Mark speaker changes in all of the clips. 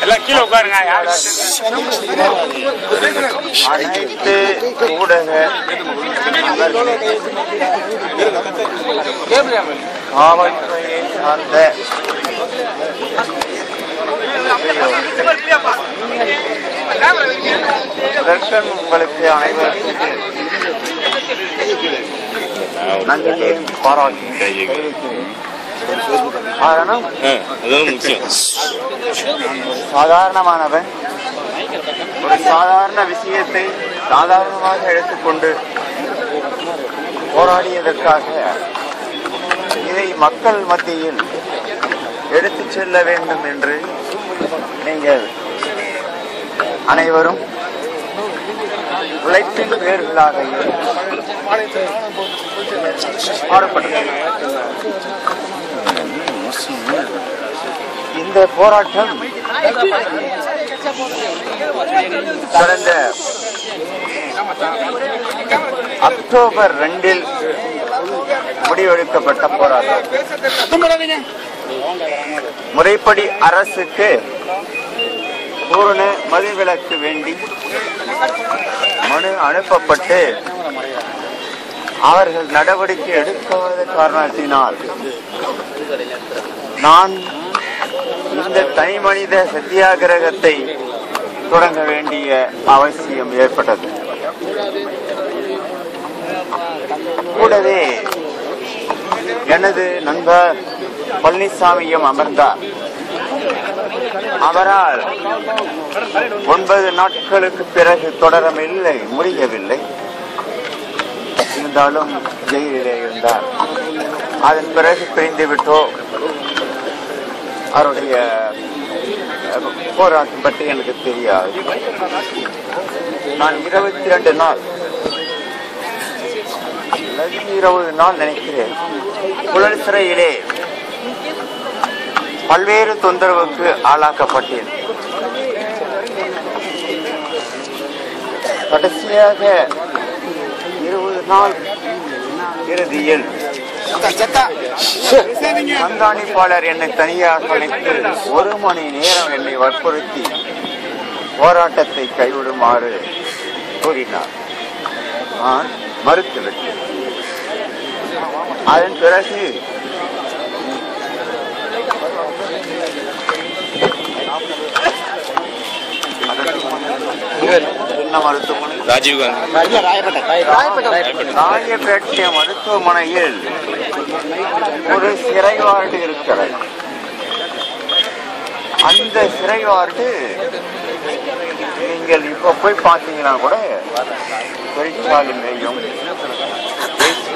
Speaker 1: எல்லாம் கீழே உட்காருங்க. அனைத்து ஊடக காவல்துறையை சார்ந்த உங்களுக்கு அனைவருக்கும் நன்றியை பாராட்டுகிறேன். காரணம் சாதாரணமானவன் ஒரு சாதாரண விஷயத்தை சாதாரணமாக எடுத்துக்கொண்டு போராடியதற்காக இதை மக்கள் மத்தியில் எடுத்துச் செல்ல வேண்டும் என்று நீங்கள் அனைவரும் உழைப்பின் பேர்களாக பாடுபட்டது. இந்த போராட்டம் கடந்த அக்டோபர் 2 முடிவெடுக்கப்பட்ட போராட்டம். முறைப்படி அரசுக்கு பூரண மதுவிலக்கு வேண்டி மனு அனுப்பப்பட்டு அவர்கள் நடவடிக்கை எடுக்காத காரணத்தினால் நான் இந்த தனி மனித சத்தியாகிரகத்தை தொடங்க வேண்டிய அவசியம் ஏற்பட்டது. கூடவே எனது நண்பர் பழனிசாமியும் அமர்ந்தார். அவரால் 9 நாட்களுக்கு பிறகு தொடரவில்லை, முடியவில்லை. இருந்தாலும் ஜெயிலிலே இருந்தார். அதன் பிறகு பிரிந்து விட்டோம். அவருடைய போராட்டம் பற்றி எனக்கு தெரியாது. நான் 22 நாள் 20 நாள் நினைக்கிறேன் புழல் சிறையிலே பல்வேறு தொந்தரவுக்கு ஆளாக்கப்பட்டேன். கடைசியாக 20 நாள் இறுதியில் கண்காணிப்பாளர் என்னை தனியாக அழைத்து 1 மணி நேரம் என்னை வற்புறுத்தி போராட்டத்தை கைவிடுமாறு கூறினார். நான் மறுத்துவிட்டேன். அதன் பிறகு ராஜபேட்டை மருத்துவமனையில் ஒரு சிறை வார்டு இருக்கிறது. அந்த சிறை வார்டு நீங்கள் இப்ப போய் பார்த்தீங்கன்னா கூட தொழிற்சாலையிலையும்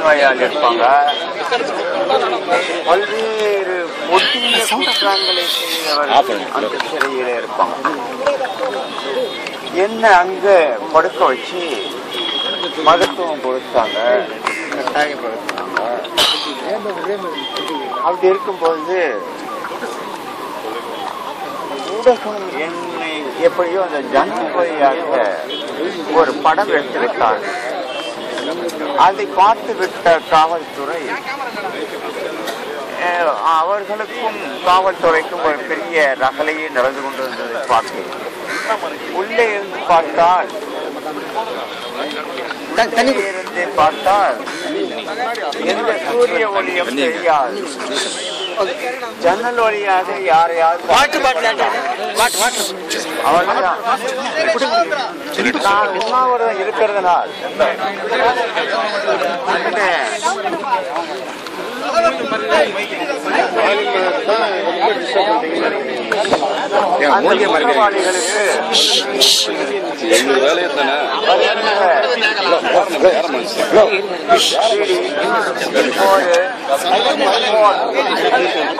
Speaker 1: நோயாளி இருப்பாங்க. பல்வேறு ஒட்டிய குற்றங்களை செய்தவர்கள் அந்த சிறையில இருப்பாங்க. என்ன அங்க படுக்க வச்சு மருத்துவம் கொடுத்தாங்க, கட்டாயப்படுத்தாங்க. அப்படி இருக்கும்போது ஊடகம் என்னை எப்படியோ அந்த ஜனவரியாக ஒரு படம் எடுத்திருக்காங்க. அதை பார்த்து விட்ட காவல்துறை அவர்களுக்கும் காவல்துறைக்கும் ஒரு பெரிய ரகலையே நடந்து கொண்டிருந்ததை பார்க்கிறேன். உள்ளே இருந்து பார்த்தால் எந்த சூரிய ஒளியும் தெரியாது. ஜன்னல் வழியாக யாரையாவது அவ்வளவுதான். நான் உண்ணாவிரதம் இருக்கிறதுனால்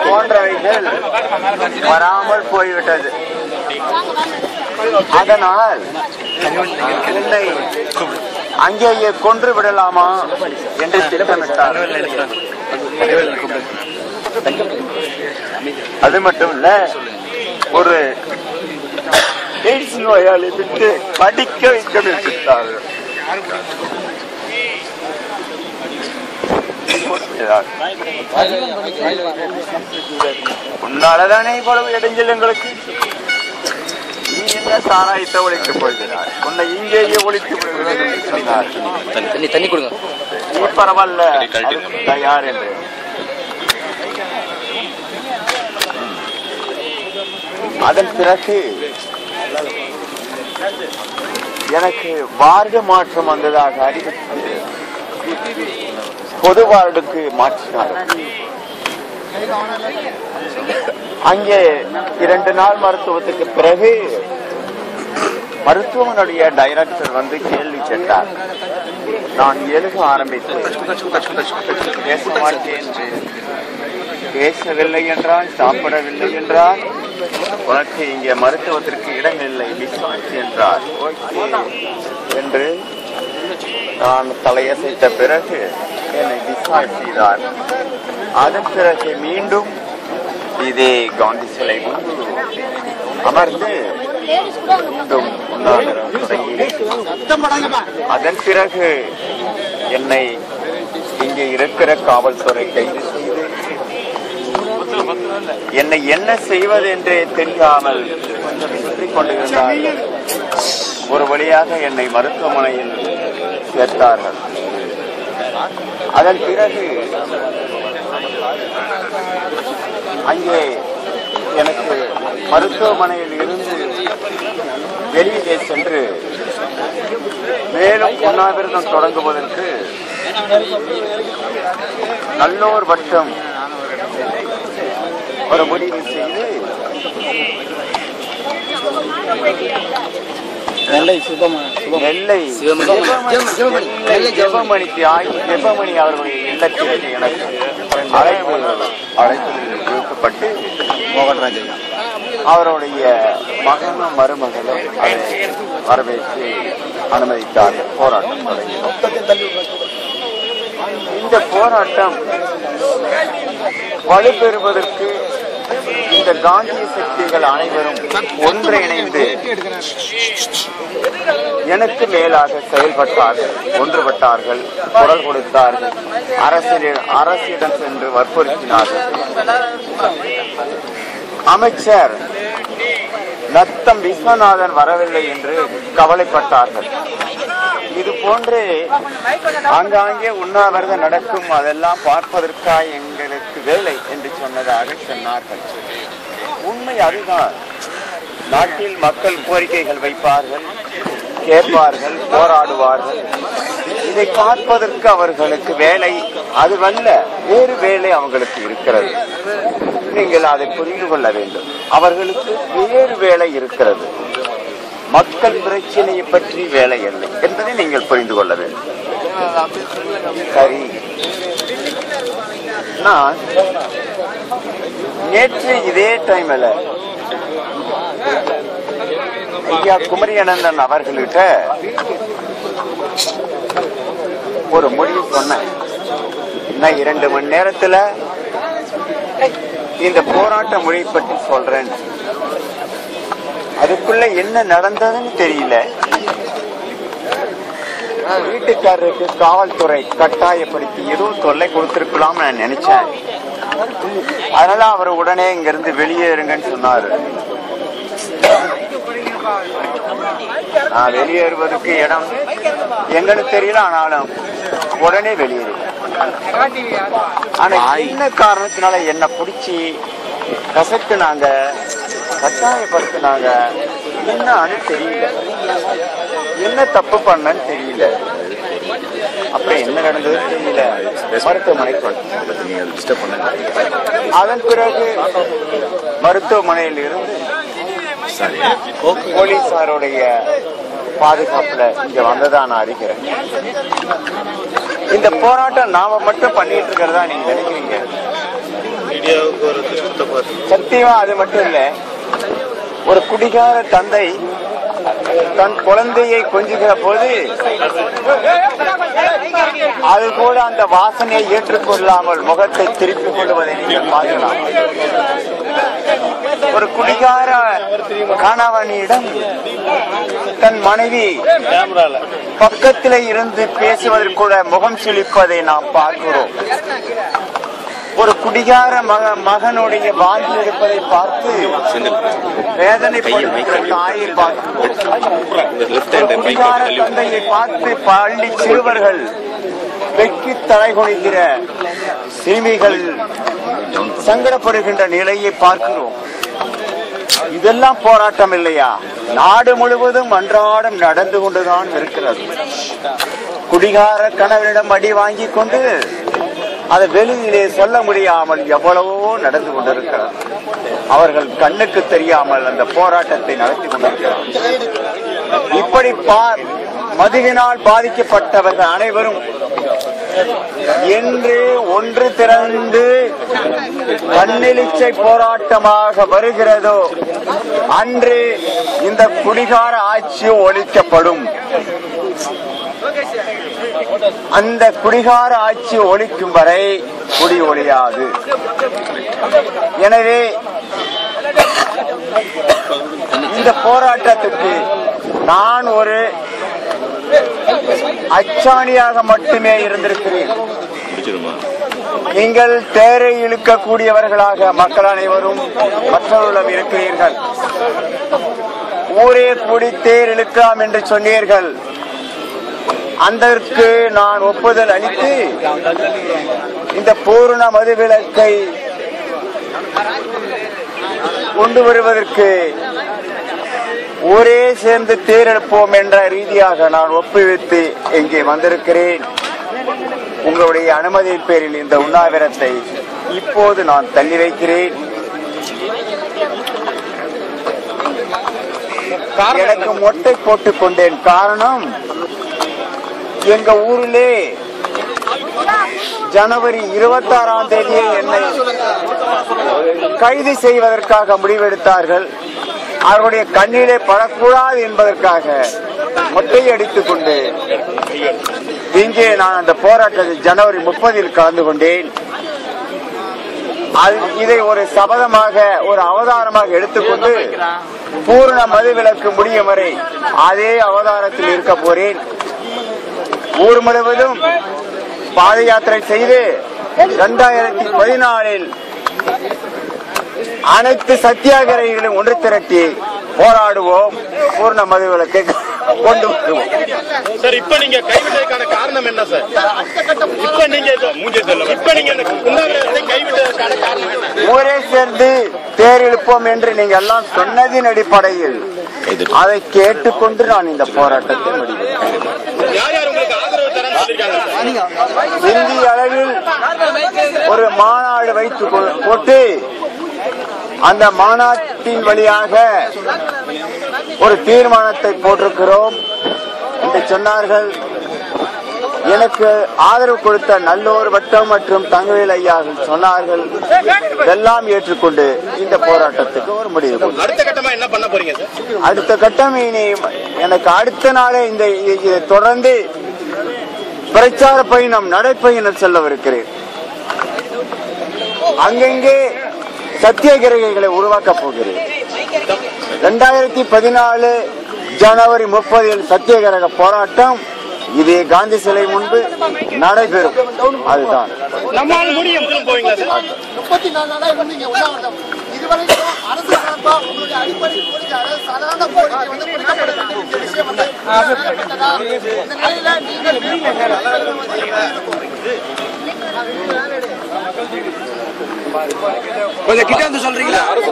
Speaker 1: போன்றவைகள் வராமல் போய்விட்டது. அதனால் என்னை அங்கேயே கொன்று விடலாமா என்று திட்டமிட்டார். அது மட்டும் இல்ல, ஒரு எய்ட்ஸ் நோயாளி விட்டு படிக்க வைக்க விட்டார்கள். உன்னாலதானே இவ்வளவு இடைஞ்சல் எங்களுக்கு. நீ என்ன சாராயத்தை ஒழித்து போகிறார், உன்னை இங்கேயே ஒழித்து சொன்னார்.
Speaker 2: தண்ணி கொடுங்க.
Speaker 1: நீ பரவாயில்ல தயார் என்று. அதன் பிறகு எனக்கு வார்டு மாற்றம் வந்ததாக அறிவித்து பொது வார்டுக்கு மாற்றினார். அங்கே 2 நாள் மருத்துவத்துக்கு பிறகு மருத்துவமனையுடைய டைரக்டர் வந்து கேள்வி கேட்டார். நான் எழுத ஆரம்பித்து பேச மாட்டேன், பேசவில்லை என்றால், சாப்பிடவில்லை என்றால் உனக்கு இங்கே மருத்துவத்திற்கு இடமில்லை என்றார். என்று நான் தலையசைத்த பிறகு என்னை டிஸ்சார்ஜ் செய்தார். அதன் பிறகு மீண்டும் இதே காந்தி சிலை முன்பு அமர்ந்து மீண்டும் உண்ணாவிரதம் தொடங்கி, அதன் பிறகு என்னை இங்கே இருக்கிற காவல்துறை கைது செய்து என்னை என்ன செய்வது என்றே தெரியாமல் கொண்டிருந்தார்கள். ஒரு வழியாக என்னை மருத்துவமனையில் சேர்த்தார்கள். அதன் பிறகு அங்கே எனக்கு மருத்துவமனையில் இருந்து வெளியே சென்று மேலும் உண்ணாவிரதம் தொடங்குவதற்கு நல்லோர் வட்டம் ஒரு முடிவு செய்து நெல்லை ஜெபமணி அவர்களுடைய இல்லத்திற்கு எனக்கு அழைக்கப்பட்டு மோகன்ராஜ் அவருடைய மகனும் மருமகளும் அதை வரவேற்று அனுமதித்தார்கள். போராட்டம் தொடங்கினோம். இந்த போராட்டம் வலுப்பெறுவதற்கு இந்த காந்திய சக்திகள் அனைவரும் ஒன்றிணைந்து எனக்கு மேலாக செயல்பட்டார்கள், ஒன்றுபட்டார்கள், குரல் கொடுத்தார்கள், அரசிடம் சென்று வற்புறுத்தினார்கள். அமைச்சர் நத்தம் விஸ்வநாதன் வரவில்லை என்று கவலைப்பட்டார்கள். இது போன்று ஆங்காங்கே உண்ணாவிரதம் நடக்கும், அதெல்லாம் பார்ப்பதற்காக எங்களுக்கு வேலை என்று சொன்னதாக சொன்னார்கள். உண்மை அதுதான். நாட்டில் மக்கள் கோரிக்கைகள் வைப்பார்கள், கேட்பார்கள், போராடுவார்கள். இதை பார்ப்பதற்கு அவர்களுக்கு வேலை அதுவல்ல, வேறு வேலை அவங்களுக்கு இருக்கிறது. நீங்கள் அதை புரிந்து கொள்ள வேண்டும். அவர்களுக்கு வேறு வேலை இருக்கிறது, மக்கள் பிரச்சனையை பற்றி வேலை இல்லை என்பதை நீங்கள் புரிந்து கொள்ள வேண்டும். சரி, நான் நேற்று இதே டைம்ல ஐயா குமரியனந்தன் அவர்கள்கிட்ட ஒரு முடிவு சொன்னேன். இன்னும் 2 மணி நேரத்துல இந்த போராட்ட மொழி பற்றி சொல்றேன். அதுக்குள்ள என்ன நடந்ததுன்னு தெரியல. வீட்டுக்காரருக்கு காவல்துறை கட்டாயப்படுத்தி ஏதோ தொல்லை கொடுத்திருக்கலாம் நான் நினைச்சேன். அதனால அவர் உடனே இங்க இருந்து வெளியேறுங்கன்னு சொன்னாரு. நான் வெளியேறுவதற்கு இடம் எங்கன்னு தெரியல, ஆனாலும் உடனே வெளியேறு. ஆனா என்ன காரணத்தினால என்ன பிடிச்சி கசக்குனாங்க, கட்டாயப்படுத்தினாங்க, என்னன்னு தெரியல, என்ன தப்பு பண்ணன்னு தெரியல. அப்புறம் என்ன நடந்தது தெரியல. மருத்துவமனைக்கு அதன் பிறகு மருத்துவமனையில் இருந்து போலீசாருடைய பாதுகாப்புல இங்க வந்ததா நான் அறிகிறேன். இந்த போராட்டம் நாம மட்டும் பண்ணிட்டு இருக்கிறதா நீங்க நினைக்கிறீங்க? சத்தியமா அது மட்டும் இல்ல. ஒரு குடிகார தந்தை தன் குழந்தையை கொஞ்சுகிற போது அது கூட அந்த வாசனையை ஏற்றுக்கொள்ளாமல் முகத்தை திருப்பிக் கொள்வதை நீங்கள் பார்க்கலாம். ஒரு குடிகார கணவனிடம் தன் மனைவி பக்கத்திலே இருந்து பேசுவதற்கு கூட முகம் சுளிப்பதை நாம் பார்க்கிறோம். ஒரு குடிகார மகனுடைய வாழ்ந்து இருப்பதை பார்த்து வேதனைப்படுகிற தாயை பார்த்து, குடிகார தந்தையை பார்த்து பள்ளி சிறுவர்கள் வெக்கி தலைகுனிகிற சிறுமிகள் சங்கடப்படுகின்ற நிலையை பார்க்கிறோம். இதெல்லாம் போராட்டம் இல்லையா? நாடு முழுவதும் அன்றாடம் நடந்து கொண்டுதான் இருக்கிறது. குடிகார கணவனிடம் அடி வாங்கி கொண்டு அதை வெளியிலே சொல்ல முடியாமல் எவ்வளவோ நடந்து கொண்டிருக்கிறது. அவர்கள் கண்ணுக்கு தெரியாமல் அந்த போராட்டத்தை நடத்தி கொண்டிருக்கிறார். இப்படி மதுவினால் பாதிக்கப்பட்டவர்கள் அனைவரும் என்று ஒன்று திரண்டு தன்னெழுச்சி போராட்டமாக வருகிறதோ அன்று இந்த குடிகார ஆட்சி ஒழிக்கப்படும். அந்த குடிகார ஆட்சி ஒழிக்கும் வரை குடி ஒழியாது. எனவே இந்த போராட்டத்துக்கு நான் ஒரு அச்சாணியாக மட்டுமே இருந்திருக்கிறேன். நீங்கள் தேரை இழுக்கக்கூடியவர்களாக மக்கள் அனைவரும் மற்றவர்களும் இருக்கிறீர்கள். ஊரே கூடி தேர் இழுக்கலாம் என்று சொன்னீர்கள். அதற்கு நான் ஒப்புதல் அளித்து இந்த பூரண மதுவிலக்கை கொண்டு வருவதற்கு ஊரே சேர்ந்து தேர்ந்தெடுப்போம் என்ற ரீதியாக நான் ஒப்புவித்து இங்கே வந்திருக்கிறேன். உங்களுடைய அனுமதியின் பேரில் இந்த உண்ணாவிரத்தை இப்போது நான் தள்ளி வைக்கிறேன். எனக்கு மொட்டை போட்டுக் கொண்டேன். காரணம், எங்க ஊரிலே ஜனவரி 26ஆம் தேதியே என்னை கைது செய்வதற்காக முடிவெடுத்தார்கள். அவருடைய கண்ணிலே படக்கூடாது என்பதற்காக மொட்டையை அடித்துக் கொண்டு இங்கே நான் அந்த போராட்டத்தில் ஜனவரி 30 கலந்து கொண்டேன். இதை ஒரு சபதமாக, ஒரு அவதாரமாக எடுத்துக்கொண்டு பூர்ண மதுவிலக்கு முடியும் வரை அதே அவதாரத்தில் இருக்க போறேன். ஊர் முழுவதும் பாத யாத்திரை செய்து 2014 அனைத்து சத்தியாகிரகிகளும் ஒன்று திரட்டி போராடுவோம். பூர்ண மதுவிலக்கை கொண்டு வருவோம்.
Speaker 2: சார், இப்ப நீங்க கைவிட்டதுக்கான காரணம் என்ன சார்?
Speaker 1: ஊரே சேர்ந்து தேர் இழுப்போம் என்று நீங்க எல்லாம் சொன்னதின் அடிப்படையில் அதை கேட்டுக்கொண்டு நான் இந்த போராட்டத்தை முடிவேன். இந்திய அளவில் ஒரு மாநாடு வைத்து போட்டு அந்த மாநாட்டின் வழியாக ஒரு தீர்மானத்தை போட்டிருக்கிறோம் என்று சொன்னார்கள். எனக்கு ஆதரவு கொடுத்த நல்லூர் வட்டம் மற்றும் தங்கவேல் ஐயா சொன்னார்கள். இதெல்லாம் ஏற்றுக்கொண்டு இந்த போராட்டத்துக்கு ஒரு முடிவு.
Speaker 2: அடுத்த கட்டமா என்ன பண்ண போறீங்க?
Speaker 1: அடுத்த கட்டம் எனக்கு அடுத்த நாளே இதை தொடர்ந்து பிரச்சார பயணம், நடைப்பயணம் செல்லவிருக்கிறேன். அங்கங்கே சத்தியாகிரகிகளை உருவாக்கப் போகிறேன். 2014 ஜனவரி 30 சத்தியாகிரக போராட்டம் இதே காந்தி சிலை முன்பு நடைபெறும். அதுதான்
Speaker 2: நம்மால் முடியும். கொஞ்சம் கிட்ட வந்து சொல்றீங்களா? அரசு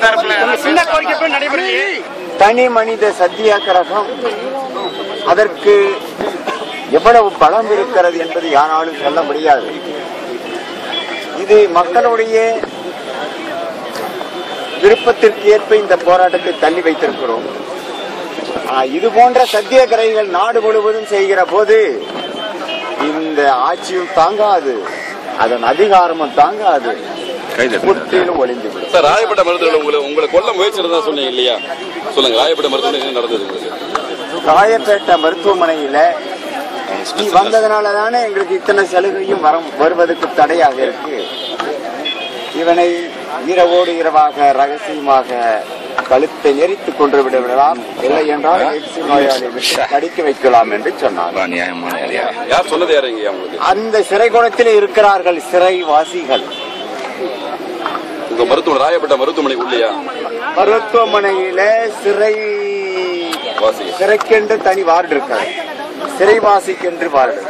Speaker 2: தரப்புல சின்ன கோரிக்கை நடைபெறுது.
Speaker 1: தனி மனித சத்தியாகிரகம், அதற்கு எவ்வளவு பலம் இருக்கிறது என்பது யாராலும் சொல்ல முடியாது. இது மக்களுடைய விருப்பத்திற்கு ஏற்ப இந்த போராட்டத்தை தள்ளி வைத்திருக்கிறோம். இது போன்ற சத்தியாகிரகிகள் நாடு முழுவதும் செய்கிற போது இந்த ஆட்சியும் தாங்காது, அதன் அதிகாரமும் தாங்காது, முற்றிலும் ஒளிந்துவிடும்.
Speaker 3: ராயப்பட்ட மருத்துவமனை உங்களை கொல்ல முயற்சி சொன்னீங்க இல்லையா? சொல்லுங்க, ராயப்பட்ட மருத்துவமனை நடந்தது?
Speaker 1: ராயப்பேட்டை மருத்துவமனையில வந்ததுனால தானே எங்களுக்கு இத்தனை சலுகையும் வருவதற்கு தடையாக இருக்கு. இவனை இரவோடு இரவாக ரகசியமாக கழுத்தை நெரித்து கொன்று விடலாம், இல்லை என்றால் எய்ட்ஸ் நோயாளி படிக்க வைக்கலாம் என்று சொன்னார்.
Speaker 3: யார் சொன்னது? யாருங்க உங்களுக்கு?
Speaker 1: அந்த சிறைக்குணத்தில் இருக்கிறார்கள் சிறைவாசிகள்.
Speaker 3: உங்க மருத்துவமனை ராயப்பட்ட மருத்துவமனை உள்ளையா?
Speaker 1: மருத்துவமனையில சிறைக்கென்று தனி வார்டு இருக்காது, சிறைவாசிக்கென்று வார்டு.